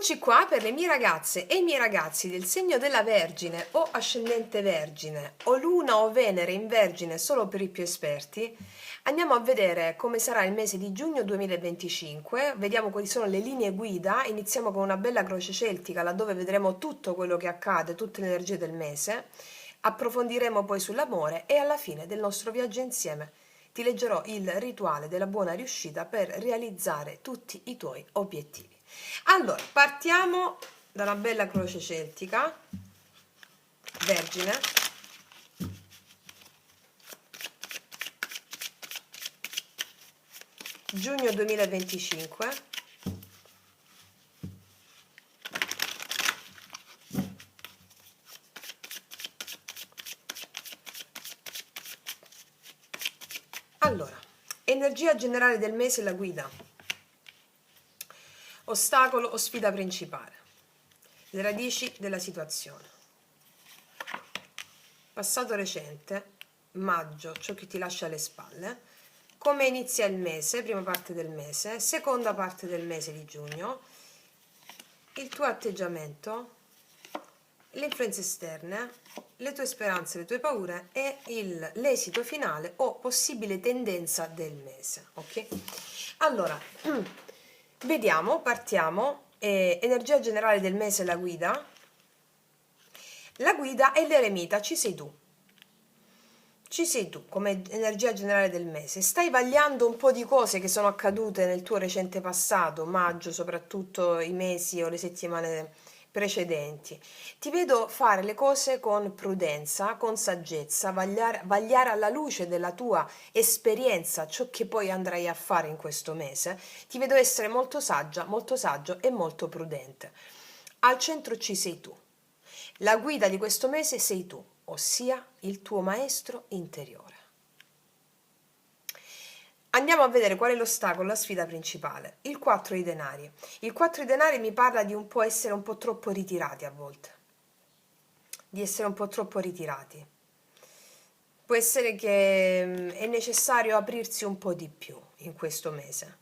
Eccoci qua per le mie ragazze e i miei ragazzi del segno della Vergine o ascendente Vergine o Luna o Venere in Vergine solo per i più esperti. Andiamo a vedere come sarà il mese di giugno 2025, vediamo quali sono le linee guida, iniziamo con una bella croce celtica laddove vedremo tutto quello che accade, tutte le energie del mese, approfondiremo poi sull'amore e alla fine del nostro viaggio insieme ti leggerò il rituale della buona riuscita per realizzare tutti i tuoi obiettivi. Allora, partiamo da una bella croce celtica, Vergine, giugno 2025. Allora, energia generale del mese, la guida. Ostacolo o sfida principale. Le radici della situazione. Passato recente, maggio, ciò che ti lascia alle spalle. Come inizia il mese, prima parte del mese, seconda parte del mese di giugno. Il tuo atteggiamento, le influenze esterne, le tue speranze, le tue paure e l'esito finale o possibile tendenza del mese. Ok? Allora, vediamo, partiamo. Energia generale del mese, la guida. La guida è l'eremita, ci sei tu. Ci sei tu come energia generale del mese. Stai vagliando un po' di cose che sono accadute nel tuo recente passato, maggio, soprattutto i mesi o le settimane precedenti. Ti vedo fare le cose con prudenza, con saggezza, vagliare alla luce della tua esperienza ciò che poi andrai a fare in questo mese. Ti vedo essere molto saggia, molto saggio e molto prudente. Al centro ci sei tu. La guida di questo mese sei tu, ossia il tuo maestro interiore. Andiamo a vedere qual è l'ostacolo, la sfida principale. Il 4 di denari. Il 4 di denari mi parla di un po' essere un po' troppo ritirati a volte. Di essere un po' troppo ritirati. Può essere che è necessario aprirsi un po' di più in questo mese.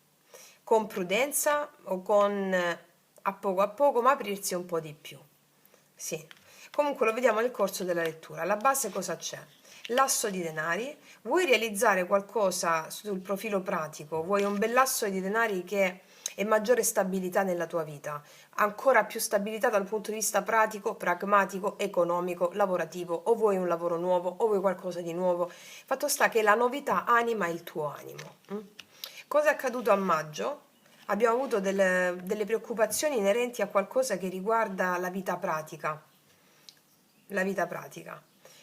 Con prudenza o con a poco, ma aprirsi un po' di più. Sì. Comunque lo vediamo nel corso della lettura. Alla base cosa c'è? L'asso di denari. Vuoi realizzare qualcosa sul profilo pratico? Vuoi un bell'asso di denari che è maggiore stabilità nella tua vita? Ancora più stabilità dal punto di vista pratico, pragmatico, economico, lavorativo? O vuoi un lavoro nuovo? O vuoi qualcosa di nuovo? Fatto sta che la novità anima il tuo animo. Cosa è accaduto a maggio? Abbiamo avuto delle preoccupazioni inerenti a qualcosa che riguarda la vita pratica. La vita pratica.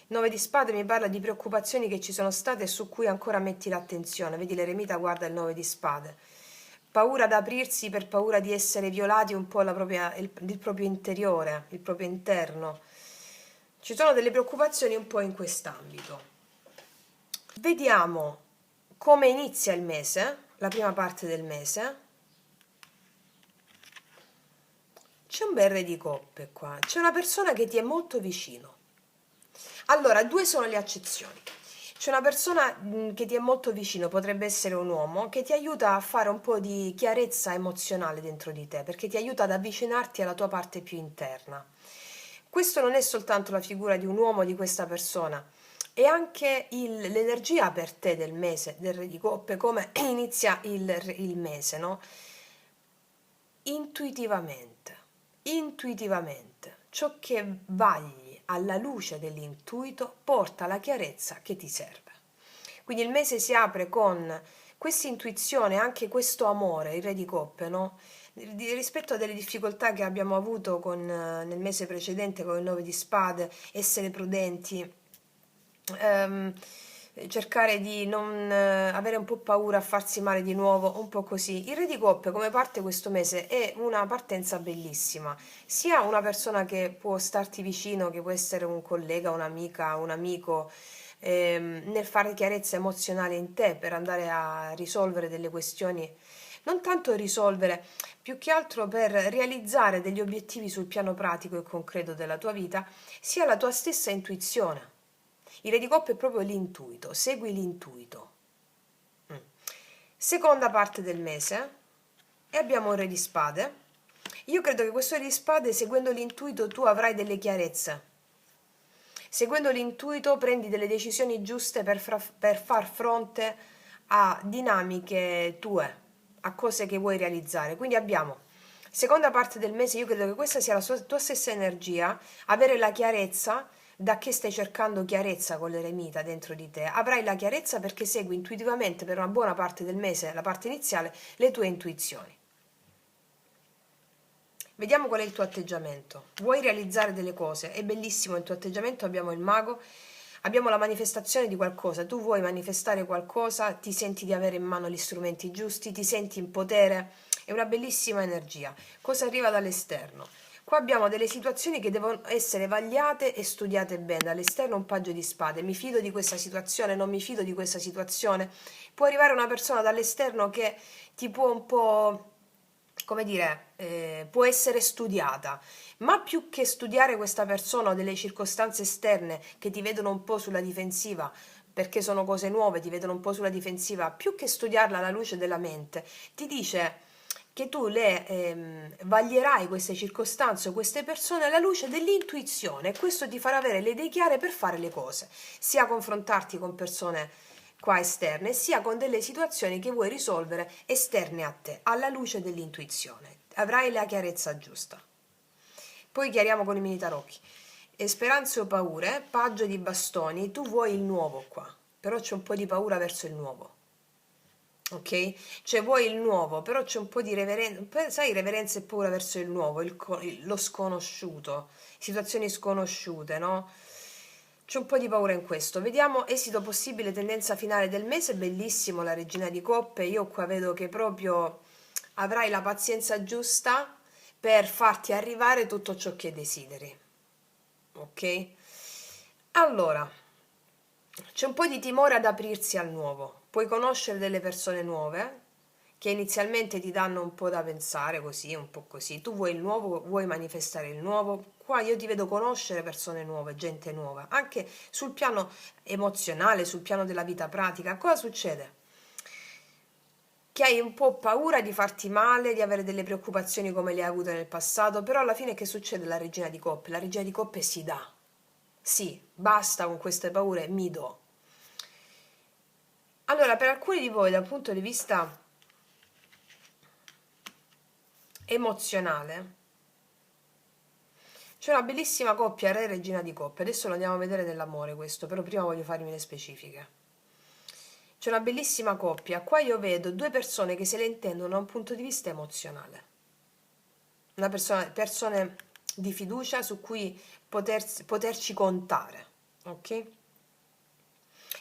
9 di spade mi parla di preoccupazioni che ci sono state e su cui ancora metti l'attenzione. Vedi, l'eremita guarda il 9 di spade. Paura ad aprirsi per paura di essere violati un po' il proprio interiore, il proprio interno. Ci sono delle preoccupazioni un po' in quest'ambito. Vediamo come inizia il mese, la prima parte del mese. C'è un bel re di coppe qua, c'è una persona che ti è molto vicino. Allora, due sono le accezioni. C'è una persona che ti è molto vicino, potrebbe essere un uomo, che ti aiuta a fare un po' di chiarezza emozionale dentro di te, perché ti aiuta ad avvicinarti alla tua parte più interna. Questo non è soltanto la figura di un uomo, di questa persona, è anche l'energia per te del mese, del re di coppe, come inizia il mese, no? Intuitivamente, ciò che vagli alla luce dell'intuito porta la chiarezza che ti serve. Quindi il mese si apre con questa intuizione, anche questo amore, il re di coppe, no? Rispetto a delle difficoltà che abbiamo avuto nel mese precedente con il 9 di spade, essere prudenti, cercare di non avere un po' paura a farsi male di nuovo, un po' così. Il re di coppe come parte questo mese è una partenza bellissima, sia una persona che può starti vicino, che può essere un collega, un'amica, un amico, nel fare chiarezza emozionale in te per andare a risolvere delle questioni, non tanto risolvere, più che altro per realizzare degli obiettivi sul piano pratico e concreto della tua vita, sia la tua stessa intuizione. Il re di coppe è proprio l'intuito, segui l'intuito. Seconda parte del mese e abbiamo un re di spade. Io credo che questo di spade, seguendo l'intuito, tu avrai delle chiarezze. Seguendo l'intuito prendi delle decisioni giuste per far fronte a dinamiche tue, a cose che vuoi realizzare. Quindi abbiamo seconda parte del mese, io credo che questa sia la tua stessa energia, avere la chiarezza, da che stai cercando chiarezza con l'eremita dentro di te. Avrai la chiarezza perché segui intuitivamente per una buona parte del mese, la parte iniziale, le tue intuizioni. Vediamo qual è il tuo atteggiamento. Vuoi realizzare delle cose? È bellissimo il tuo atteggiamento, abbiamo il mago, abbiamo la manifestazione di qualcosa. Tu vuoi manifestare qualcosa, ti senti di avere in mano gli strumenti giusti, ti senti in potere, è una bellissima energia. Cosa arriva dall'esterno? Qua abbiamo delle situazioni che devono essere vagliate e studiate bene. Dall'esterno un paggio di spade. Mi fido di questa situazione, non mi fido di questa situazione. Può arrivare una persona dall'esterno che ti può un po', come dire, può essere studiata, ma più che studiare questa persona o delle circostanze esterne che ti vedono un po' sulla difensiva, perché sono cose nuove, ti vedono un po' sulla difensiva, più che studiarla alla luce della mente, ti dice che tu le vaglierai queste circostanze o queste persone alla luce dell'intuizione e questo ti farà avere le idee chiare per fare le cose, sia confrontarti con persone qua esterne, sia con delle situazioni che vuoi risolvere esterne a te, alla luce dell'intuizione. Avrai la chiarezza giusta. Poi chiariamo con i mini tarocchi. Speranze o paure, paggio di bastoni, tu vuoi il nuovo qua, però c'è un po' di paura verso il nuovo. Ok? Cioè vuoi il nuovo, però c'è un po' di reverenza, sai, reverenza e paura verso il nuovo, lo sconosciuto, situazioni sconosciute, no? C'è un po' di paura in questo. Vediamo esito possibile, tendenza finale del mese. Bellissimo la regina di coppe. Io qua vedo che proprio avrai la pazienza giusta per farti arrivare tutto ciò che desideri. Ok? Allora, c'è un po' di timore ad aprirsi al nuovo. Puoi conoscere delle persone nuove che inizialmente ti danno un po' da pensare, così, un po' così. Tu vuoi il nuovo, vuoi manifestare il nuovo. Qua io ti vedo conoscere persone nuove, gente nuova, anche sul piano emozionale, sul piano della vita pratica. Cosa succede? Che hai un po' paura di farti male, di avere delle preoccupazioni come le hai avute nel passato, però alla fine che succede la regina di coppe? La regina di coppe si dà. Sì, basta con queste paure, mi do. Allora, per alcuni di voi, dal punto di vista emozionale, c'è una bellissima coppia re e regina di coppe. Adesso lo andiamo a vedere nell'amore questo, però prima voglio farmi le specifiche. C'è una bellissima coppia. Qua io vedo due persone che se le intendono da un punto di vista emozionale. Persone di fiducia su cui poterci contare, ok?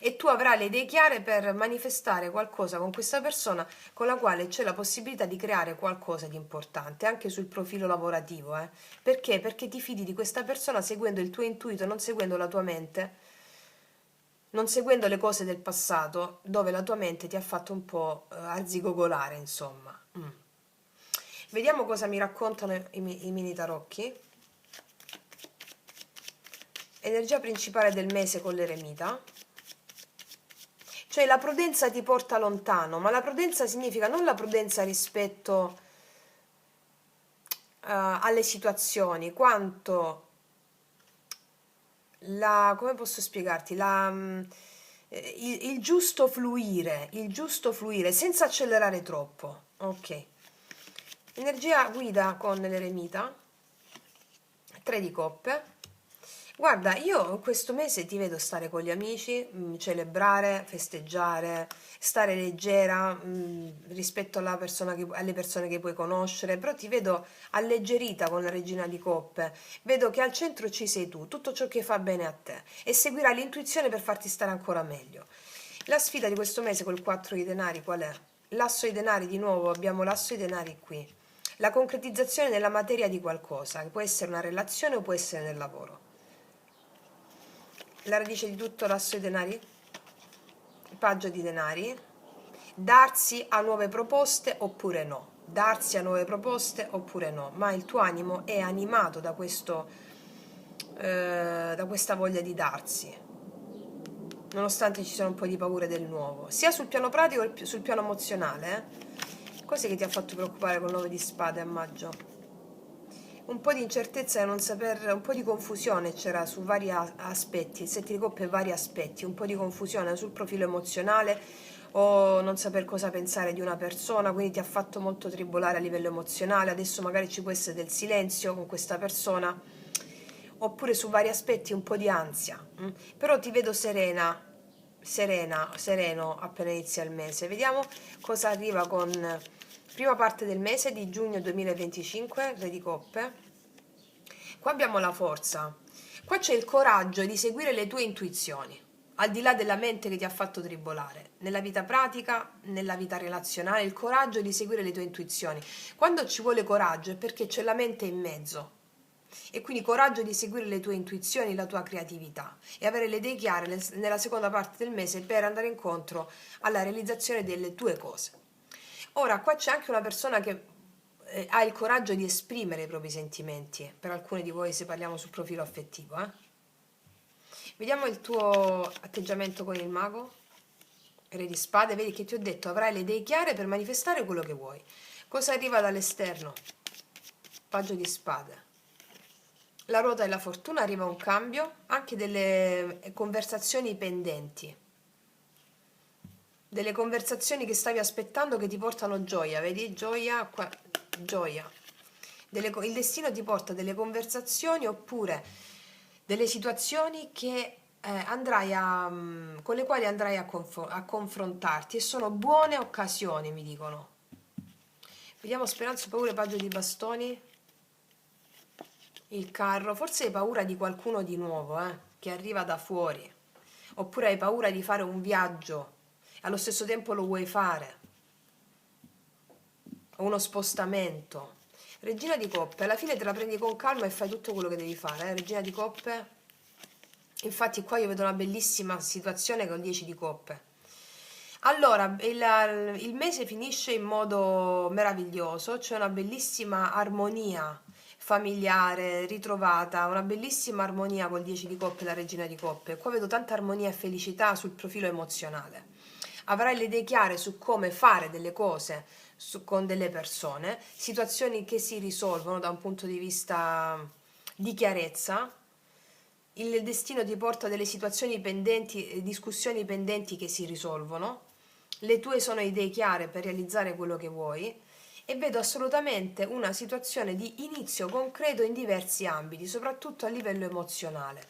E tu avrai le idee chiare per manifestare qualcosa con questa persona con la quale c'è la possibilità di creare qualcosa di importante, anche sul profilo lavorativo. Perché? Perché ti fidi di questa persona seguendo il tuo intuito, non seguendo la tua mente, non seguendo le cose del passato, dove la tua mente ti ha fatto un po' arzigogolare, insomma. Vediamo cosa mi raccontano i mini tarocchi. Energia principale del mese con l'eremita. Cioè la prudenza ti porta lontano, ma la prudenza significa non la prudenza rispetto alle situazioni, quanto come posso spiegarti, il giusto fluire, senza accelerare troppo. Ok. Energia guida con l'eremita, 3 di coppe. Guarda, io questo mese ti vedo stare con gli amici, celebrare, festeggiare, stare leggera rispetto alle persone che puoi conoscere, però ti vedo alleggerita con la regina di coppe, vedo che al centro ci sei tu, tutto ciò che fa bene a te e seguirai l'intuizione per farti stare ancora meglio. La sfida di questo mese col 4 di denari qual è? L'asso di denari, di nuovo abbiamo l'asso di denari qui. La concretizzazione nella materia di qualcosa, che può essere una relazione o può essere nel lavoro. La radice di tutto, l'asso di denari, il paggio di denari, darsi a nuove proposte oppure no, darsi a nuove proposte oppure no, ma il tuo animo è animato da questa voglia di darsi, nonostante ci siano un po' di paure del nuovo, sia sul piano pratico che sul piano emozionale. Cos'è che ti ha fatto preoccupare col 9 di spade a maggio? un po' di incertezza e non saper, un po' di confusione c'era su vari aspetti, il 7 di coppe vari aspetti, un po' di confusione sul profilo emozionale o non saper cosa pensare di una persona, quindi ti ha fatto molto tribolare a livello emozionale, adesso magari ci può essere del silenzio con questa persona, oppure su vari aspetti un po' di ansia, però ti vedo serena, sereno appena inizia il mese. Vediamo cosa arriva con prima parte del mese di giugno 2025, Re di Coppe. Qua abbiamo la forza, qua c'è il coraggio di seguire le tue intuizioni, al di là della mente che ti ha fatto tribolare, nella vita pratica, nella vita relazionale, il coraggio di seguire le tue intuizioni. Quando ci vuole coraggio è perché c'è la mente in mezzo. E quindi coraggio di seguire le tue intuizioni, la tua creatività e avere le idee chiare nella seconda parte del mese per andare incontro alla realizzazione delle tue cose. Ora, qua c'è anche una persona che ha il coraggio di esprimere i propri sentimenti, per alcuni di voi se parliamo sul profilo affettivo. Vediamo il tuo atteggiamento con il mago, Re di Spade, vedi che ti ho detto avrai le idee chiare per manifestare quello che vuoi. Cosa arriva dall'esterno? Paggio di Spade. La ruota della fortuna, arriva un cambio, anche delle conversazioni pendenti, delle conversazioni che stavi aspettando che ti portano gioia, vedi? Gioia, qua, gioia. Il destino ti porta delle conversazioni oppure delle situazioni che con le quali andrai a confrontarti e sono buone occasioni, mi dicono. Vediamo speranza, paura, paggio di bastoni. Il carro, forse hai paura di qualcuno di nuovo, che arriva da fuori, oppure hai paura di fare un viaggio e allo stesso tempo lo vuoi fare, o uno spostamento. Regina di Coppe, alla fine te la prendi con calma e fai tutto quello che devi fare, Regina di Coppe. Infatti qua io vedo una bellissima situazione con 10 di Coppe. Allora, il mese finisce in modo meraviglioso, c'è una bellissima armonia familiare, ritrovata, una bellissima armonia col 10 di coppe e la regina di coppe. Qua vedo tanta armonia e felicità sul profilo emozionale. Avrai le idee chiare su come fare delle cose con delle persone, situazioni che si risolvono da un punto di vista di chiarezza. Il destino ti porta a delle situazioni pendenti, discussioni pendenti che si risolvono. Le tue sono idee chiare per realizzare quello che vuoi e vedo assolutamente una situazione di inizio concreto in diversi ambiti, soprattutto a livello emozionale.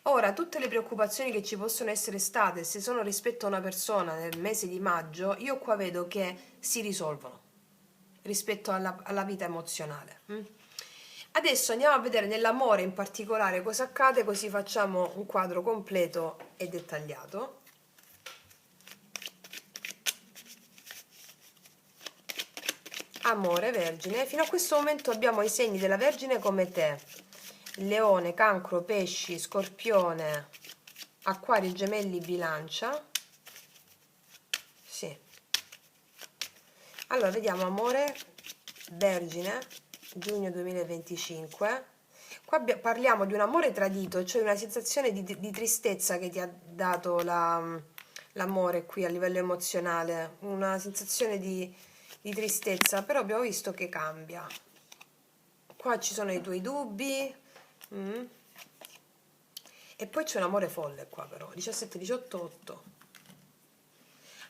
Ora, tutte le preoccupazioni che ci possono essere state, se sono rispetto a una persona nel mese di maggio, io qua vedo che si risolvono rispetto alla vita emozionale. Adesso andiamo a vedere nell'amore in particolare cosa accade, così facciamo un quadro completo e dettagliato. Amore, Vergine. Fino a questo momento abbiamo i segni della Vergine come te: Leone, Cancro, Pesci, Scorpione, Acquario, Gemelli, Bilancia. Sì. Allora, vediamo amore, Vergine, giugno 2025. Qua parliamo di un amore tradito, cioè una sensazione di tristezza che ti ha dato l'amore qui a livello emozionale, una sensazione di tristezza, però abbiamo visto che cambia. Qua ci sono i tuoi dubbi, e poi c'è un amore folle qua però, 17, 18, 8.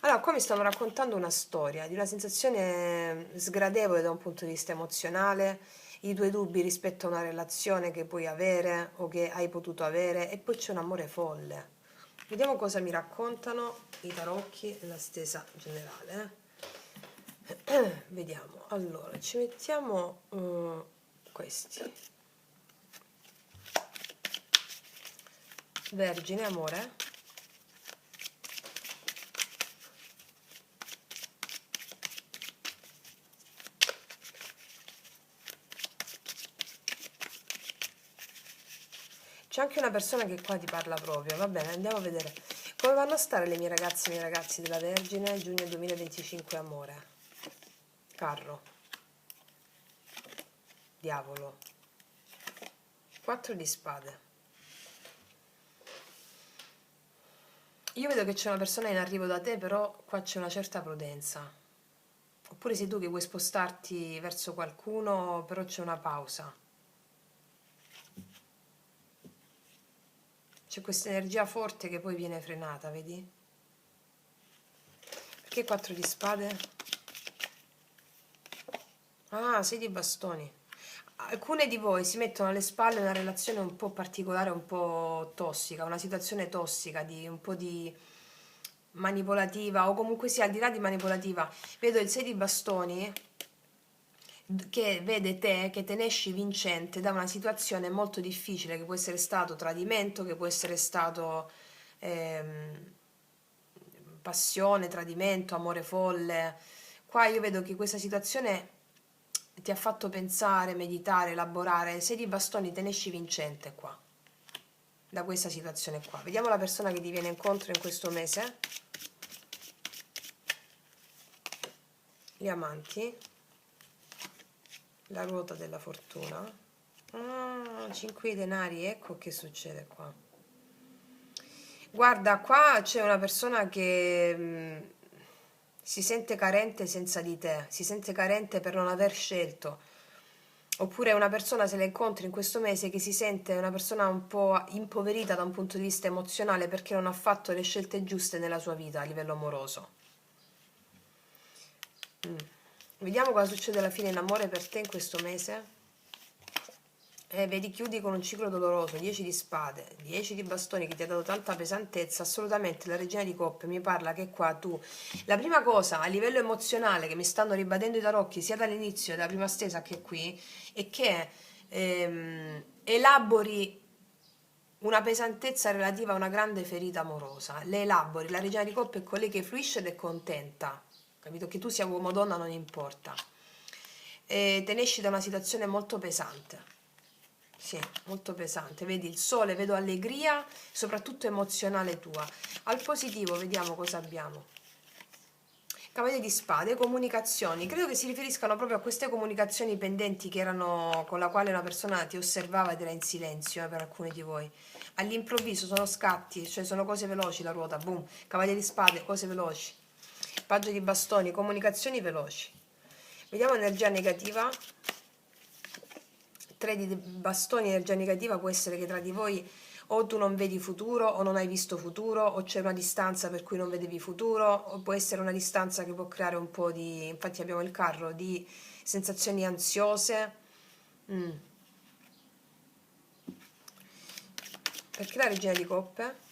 Allora, qua mi stanno raccontando una storia di una sensazione sgradevole da un punto di vista emozionale, i tuoi dubbi rispetto a una relazione che puoi avere o che hai potuto avere, e poi c'è un amore folle. Vediamo cosa mi raccontano i tarocchi nella stesa generale. Vediamo, allora ci mettiamo questi. Vergine, amore. C'è anche una persona che qua ti parla proprio, va bene, andiamo a vedere come vanno a stare le mie ragazze e i miei ragazzi della Vergine, giugno 2025, amore. Carro, diavolo, 4 di spade. Io vedo che c'è una persona in arrivo da te, però qua c'è una certa prudenza. Oppure sei tu che vuoi spostarti verso qualcuno, però c'è una pausa. C'è questa energia forte che poi viene frenata, vedi? Perché 4 di spade? Ah, 6 di bastoni. Alcune di voi si mettono alle spalle una relazione un po' particolare, un po' tossica, una situazione tossica, di un po' di manipolativa, o comunque sia al di là di manipolativa. Vedo il 6 di bastoni che vede te, che te ne esci vincente da una situazione molto difficile, che può essere stato tradimento, che può essere stato ehm, passione, tradimento, amore folle. Qua io vedo che questa situazione ti ha fatto pensare, meditare, elaborare. Sei di bastoni, te ne esci vincente qua, da questa situazione qua. Vediamo la persona che ti viene incontro in questo mese. Gli amanti, la ruota della fortuna. Ah, 5 di denari, ecco che succede qua. Guarda, qua c'è una persona che si sente carente senza di te, si sente carente per non aver scelto. Oppure una persona, se la incontri in questo mese, che si sente una persona un po' impoverita da un punto di vista emozionale perché non ha fatto le scelte giuste nella sua vita a livello amoroso. Vediamo cosa succede alla fine in amore per te in questo mese. Vedi, chiudi con un ciclo doloroso, 10 di spade, 10 di bastoni che ti ha dato tanta pesantezza. Assolutamente la regina di coppe mi parla che qua tu, la prima cosa a livello emozionale che mi stanno ribadendo i tarocchi sia dall'inizio della prima stesa che qui, è che elabori una pesantezza relativa a una grande ferita amorosa. Le elabori, la regina di coppe è colei che fluisce ed è contenta, capito? Che tu sia uomo o donna non importa. Te ne esci da una situazione molto pesante. Sì, molto pesante. Vedi il sole, vedo allegria, soprattutto emozionale tua. Al positivo, vediamo cosa abbiamo. Cavaliere di spade, comunicazioni. Credo che si riferiscano proprio a queste comunicazioni pendenti che erano con la quale una persona ti osservava ed era in silenzio, per alcuni di voi. All'improvviso sono scatti, cioè sono cose veloci la ruota, boom. Cavaliere di spade, cose veloci. Paggio di bastoni, comunicazioni veloci. Vediamo energia negativa. 3 di bastoni, energia negativa può essere che tra di voi o tu non vedi futuro o non hai visto futuro o c'è una distanza per cui non vedevi futuro, o può essere una distanza che può creare un po' di, infatti abbiamo il carro, di sensazioni ansiose. Perché la regina di coppe?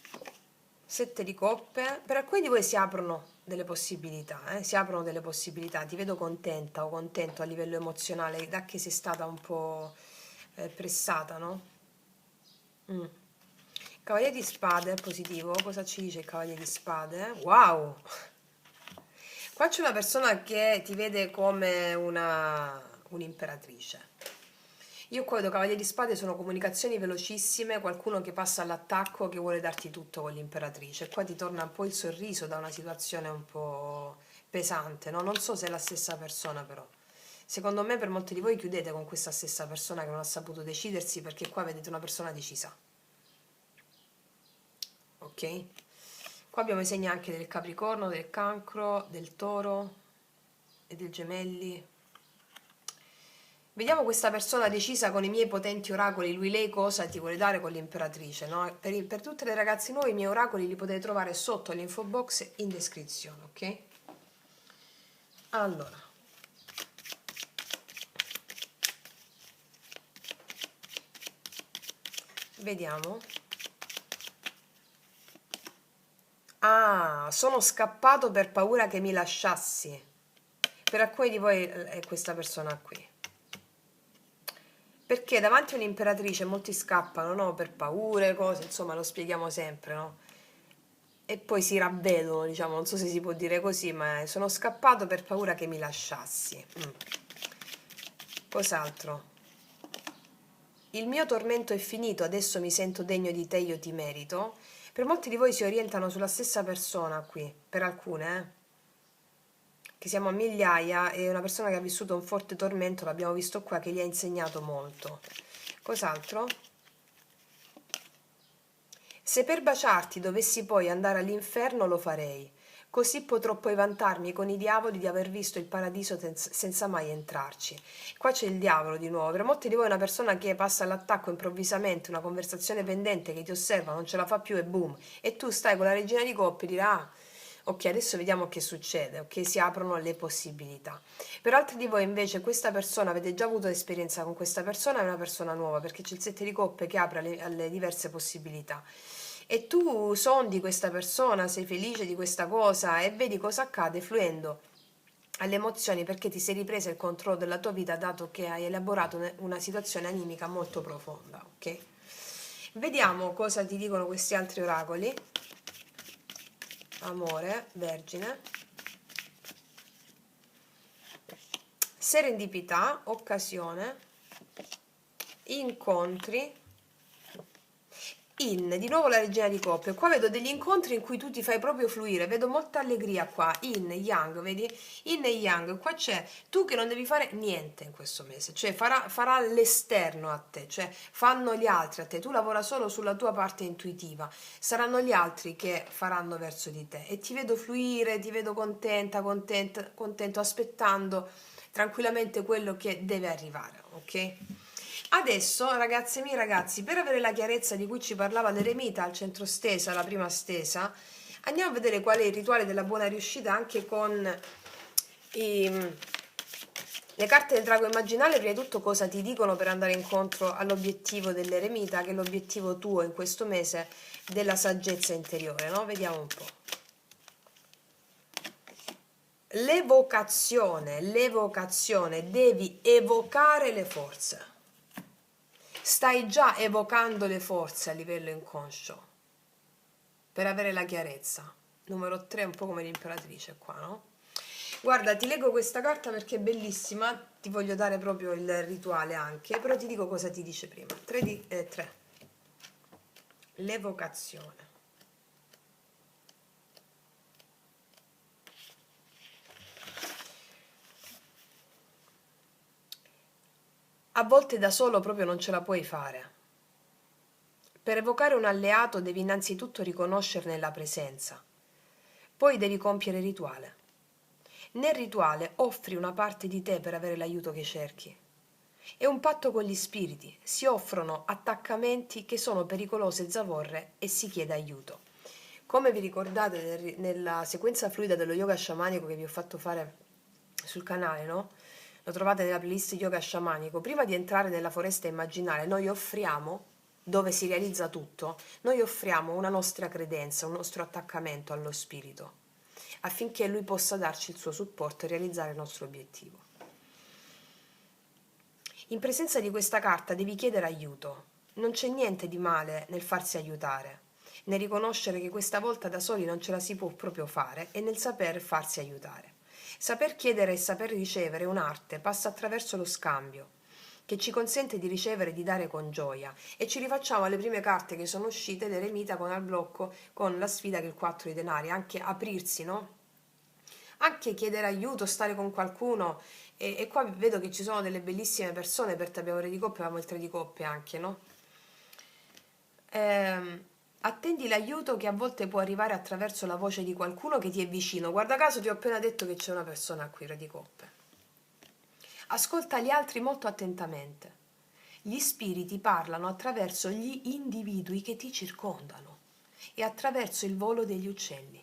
7 di coppe. Per alcuni di voi si aprono delle possibilità, si aprono delle possibilità. Ti vedo contenta o contento a livello emozionale, da che sei stata un po' pressata, no? Cavaliere di spade è positivo. Cosa ci dice il cavaliere di spade? Wow! Qua c'è una persona che ti vede come un'imperatrice. Io qua vedo cavaliere di spade, sono comunicazioni velocissime, qualcuno che passa all'attacco, che vuole darti tutto con l'imperatrice. Qua ti torna un po' il sorriso da una situazione un po' pesante, no? Non so se è la stessa persona però. Secondo me per molti di voi chiudete con questa stessa persona che non ha saputo decidersi, perché qua vedete una persona decisa. Ok? Qua abbiamo i segni anche del Capricorno, del Cancro, del Toro e del Gemelli. Vediamo questa persona decisa con i miei potenti oracoli, lui lei cosa ti vuole dare con l'imperatrice, no? Per tutte le ragazze nuove i miei oracoli li potete trovare sotto l'info box in descrizione, ok? Allora, vediamo. Ah, sono scappato per paura che mi lasciassi. Per alcuni di voi è questa persona qui. Perché davanti a un'imperatrice molti scappano, no? Per paure, cose, insomma, lo spieghiamo sempre, no? E poi si ravvedono, diciamo, non so se si può dire così, ma sono scappato per paura che mi lasciassi. Cos'altro? Il mio tormento è finito, adesso mi sento degno di te, io ti merito. Per molti di voi si orientano sulla stessa persona qui, per alcune, che siamo a migliaia, è una persona che ha vissuto un forte tormento, l'abbiamo visto qua, che gli ha insegnato molto. Cos'altro? Se per baciarti dovessi poi andare all'inferno lo farei. Così potrò poi vantarmi con i diavoli di aver visto il paradiso senza mai entrarci. Qua c'è il diavolo di nuovo. Per molti di voi è una persona che passa all'attacco improvvisamente, una conversazione pendente che ti osserva, non ce la fa più e boom. E tu stai con la regina di coppe e dirà, ah, ok, adesso vediamo che succede, ok, si aprono le possibilità. Per altri di voi invece questa persona, avete già avuto esperienza con questa persona, è una persona nuova, perché c'è il 7 di coppe che apre alle diverse possibilità. E tu sondi questa persona, sei felice di questa cosa e vedi cosa accade fluendo alle emozioni perché ti sei ripresa il controllo della tua vita dato che hai elaborato una situazione animica molto profonda, ok? Vediamo cosa ti dicono questi altri oracoli. Amore, Vergine, serendipità, occasione, incontri, di nuovo la regina di coppe. Qua vedo degli incontri in cui tu ti fai proprio fluire, vedo molta allegria qua, yang, vedi? Yin e yang, qua c'è tu che non devi fare niente in questo mese, cioè farà l'esterno a te, cioè fanno gli altri a te, tu lavora solo sulla tua parte intuitiva, saranno gli altri che faranno verso di te e ti vedo fluire, ti vedo contenta, contento, aspettando tranquillamente quello che deve arrivare, ok? Adesso, ragazze mie, ragazzi, per avere la chiarezza di cui ci parlava l'eremita al centro stesa, la prima stesa, andiamo a vedere qual è il rituale della buona riuscita anche con le carte del drago immaginale. Prima di tutto cosa ti dicono per andare incontro all'obiettivo dell'eremita, che è l'obiettivo tuo in questo mese della saggezza interiore, no? Vediamo un po'. L'evocazione, devi evocare le forze. Stai già evocando le forze a livello inconscio per avere la chiarezza. Numero 3 è un po' come l'imperatrice qua, no? Guarda, ti leggo questa carta perché è bellissima, ti voglio dare proprio il rituale anche, però ti dico cosa ti dice prima. 3. L'evocazione. A volte da solo proprio non ce la puoi fare. Per evocare un alleato devi innanzitutto riconoscerne la presenza, poi devi compiere il rituale. Nel rituale offri una parte di te per avere l'aiuto che cerchi. È un patto con gli spiriti, si offrono attaccamenti che sono pericolose zavorre e si chiede aiuto. Come vi ricordate nella sequenza fluida dello yoga sciamanico che vi ho fatto fare sul canale, no? Lo trovate nella playlist yoga sciamanico. Prima di entrare nella foresta immaginale, noi offriamo, dove si realizza tutto, noi offriamo una nostra credenza, un nostro attaccamento allo spirito, affinché lui possa darci il suo supporto e realizzare il nostro obiettivo. In presenza di questa carta devi chiedere aiuto. Non c'è niente di male nel farsi aiutare, nel riconoscere che questa volta da soli non ce la si può proprio fare e nel saper farsi aiutare. Saper chiedere e saper ricevere è un'arte, passa attraverso lo scambio, che ci consente di ricevere e di dare con gioia. E ci rifacciamo alle prime carte che sono uscite dell'eremita con al blocco, con la sfida che è il 4 di denari, anche aprirsi, no? Anche chiedere aiuto, stare con qualcuno, e qua vedo che ci sono delle bellissime persone, per te abbiamo il re di coppe, abbiamo il 3 di coppe anche, no? Attendi l'aiuto che a volte può arrivare attraverso la voce di qualcuno che ti è vicino. Guarda caso ti ho appena detto che c'è una persona qui, re di coppe. Ascolta gli altri molto attentamente. Gli spiriti parlano attraverso gli individui che ti circondano e attraverso il volo degli uccelli.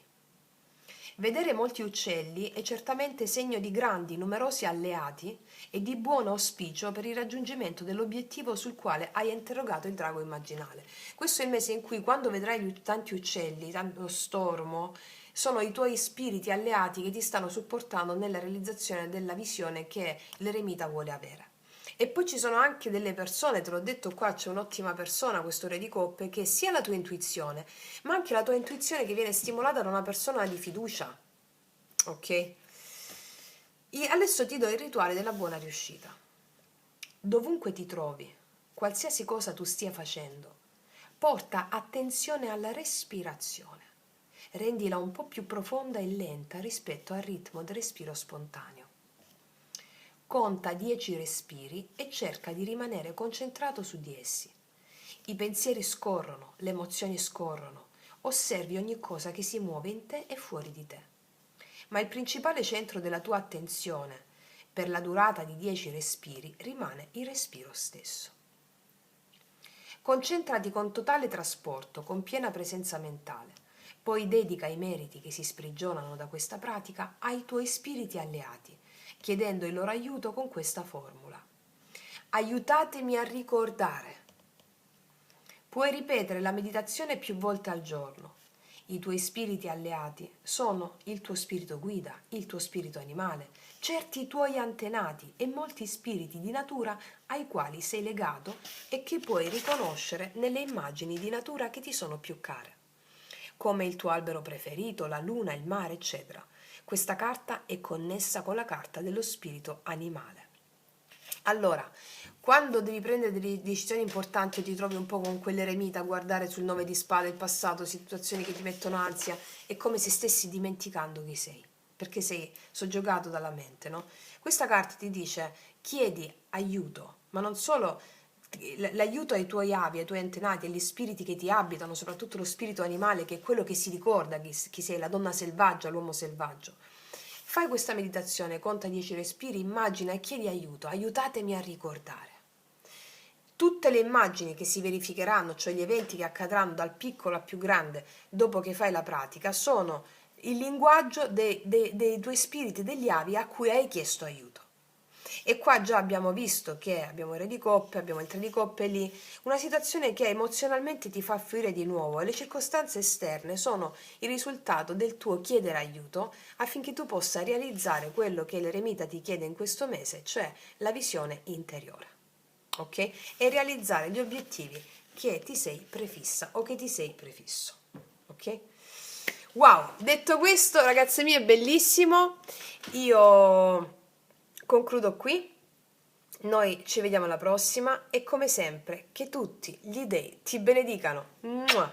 Vedere molti uccelli è certamente segno di grandi, numerosi alleati e di buon auspicio per il raggiungimento dell'obiettivo sul quale hai interrogato il drago immaginale. Questo è il mese in cui, quando vedrai tanti uccelli, tanto stormo, sono i tuoi spiriti alleati che ti stanno supportando nella realizzazione della visione che l'eremita vuole avere. E poi ci sono anche delle persone, te l'ho detto qua, c'è un'ottima persona, questo re di coppe, che sia la tua intuizione, ma anche la tua intuizione che viene stimolata da una persona di fiducia, ok? E adesso ti do il rituale della buona riuscita. Dovunque ti trovi, qualsiasi cosa tu stia facendo, porta attenzione alla respirazione. Rendila un po' più profonda e lenta rispetto al ritmo del respiro spontaneo. Conta 10 respiri e cerca di rimanere concentrato su di essi. I pensieri scorrono, le emozioni scorrono. Osservi ogni cosa che si muove in te e fuori di te. ma il principale centro della tua attenzione per la durata di 10 respiri rimane il respiro stesso. Concentrati con totale trasporto, con piena presenza mentale. Poi dedica i meriti che si sprigionano da questa pratica ai tuoi spiriti alleati, chiedendo il loro aiuto con questa formula. Aiutatemi a ricordare. Puoi ripetere la meditazione più volte al giorno. I tuoi spiriti alleati sono il tuo spirito guida, il tuo spirito animale, certi tuoi antenati e molti spiriti di natura ai quali sei legato e che puoi riconoscere nelle immagini di natura che ti sono più care, come il tuo albero preferito, la luna, il mare, eccetera. Questa carta è connessa con la carta dello spirito animale. Allora, quando devi prendere delle decisioni importanti o ti trovi un po' con quell'eremita a guardare sul 9 di spade il passato, situazioni che ti mettono ansia, è come se stessi dimenticando chi sei, perché sei soggiogato dalla mente, no? Questa carta ti dice chiedi aiuto, ma non solo l'aiuto ai tuoi avi, ai tuoi antenati, agli spiriti che ti abitano, soprattutto lo spirito animale che è quello che si ricorda chi sei, la donna selvaggia, l'uomo selvaggio. Fai questa meditazione, conta 10 respiri, immagina e chiedi aiuto, aiutatemi a ricordare. Tutte le immagini che si verificheranno, cioè gli eventi che accadranno dal piccolo al più grande dopo che fai la pratica, sono il linguaggio dei tuoi spiriti, degli avi a cui hai chiesto aiuto. E qua già abbiamo visto che abbiamo il re di coppe, abbiamo il tre di coppe lì, una situazione che emozionalmente ti fa fluire di nuovo e le circostanze esterne sono il risultato del tuo chiedere aiuto affinché tu possa realizzare quello che l'eremita ti chiede in questo mese, cioè la visione interiore, ok? E realizzare gli obiettivi che ti sei prefissa o che ti sei prefisso, ok? Wow, detto questo, ragazze mie, è bellissimo. Io concludo qui, noi ci vediamo alla prossima e come sempre che tutti gli dei ti benedicano. Mua!